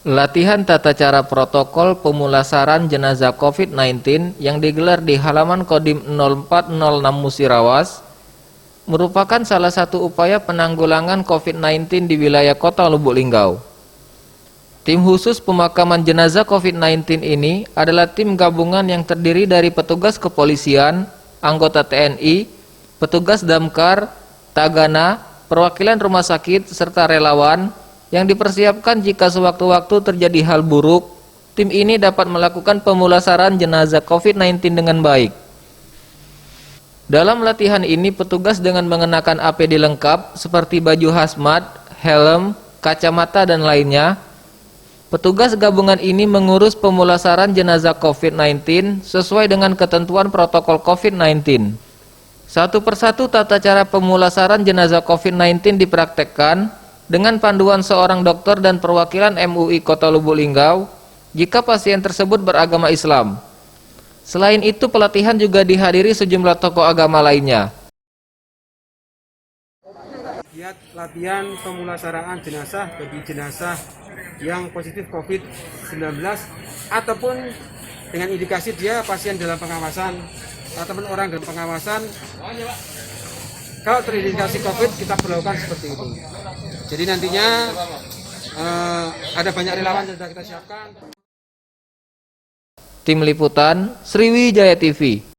Latihan tata cara protokol pemulasaran jenazah COVID-19 yang digelar di halaman Kodim 0406 Musirawas merupakan salah satu upaya penanggulangan COVID-19 di wilayah Kota Lubuk Linggau. Tim khusus pemakaman jenazah COVID-19 ini adalah tim gabungan yang terdiri dari petugas kepolisian, anggota TNI, petugas damkar, tagana, perwakilan rumah sakit, serta relawan yang dipersiapkan jika sewaktu-waktu terjadi hal buruk, tim ini dapat melakukan pemulasaran jenazah COVID-19 dengan baik. Dalam latihan ini, petugas dengan mengenakan APD lengkap seperti baju hazmat, helm, kacamata, dan lainnya. Petugas gabungan ini mengurus pemulasaran jenazah COVID-19 sesuai dengan ketentuan protokol COVID-19. Satu persatu tata cara pemulasaran jenazah COVID-19 dipraktekkan dengan panduan seorang dokter dan perwakilan MUI Kota Lubuk Linggau jika pasien tersebut beragama Islam. Selain itu, pelatihan juga dihadiri sejumlah tokoh agama lainnya. Latihan pemulasaraan jenazah bagi jenazah yang positif COVID-19 ataupun dengan indikasi dia pasien dalam pengawasan ataupun orang dalam pengawasan. Kalau terindikasi COVID, kita berlakukan seperti itu. Jadi nantinya ada banyak relawan yang sudah kita siapkan. Tim Liputan Sriwijaya TV.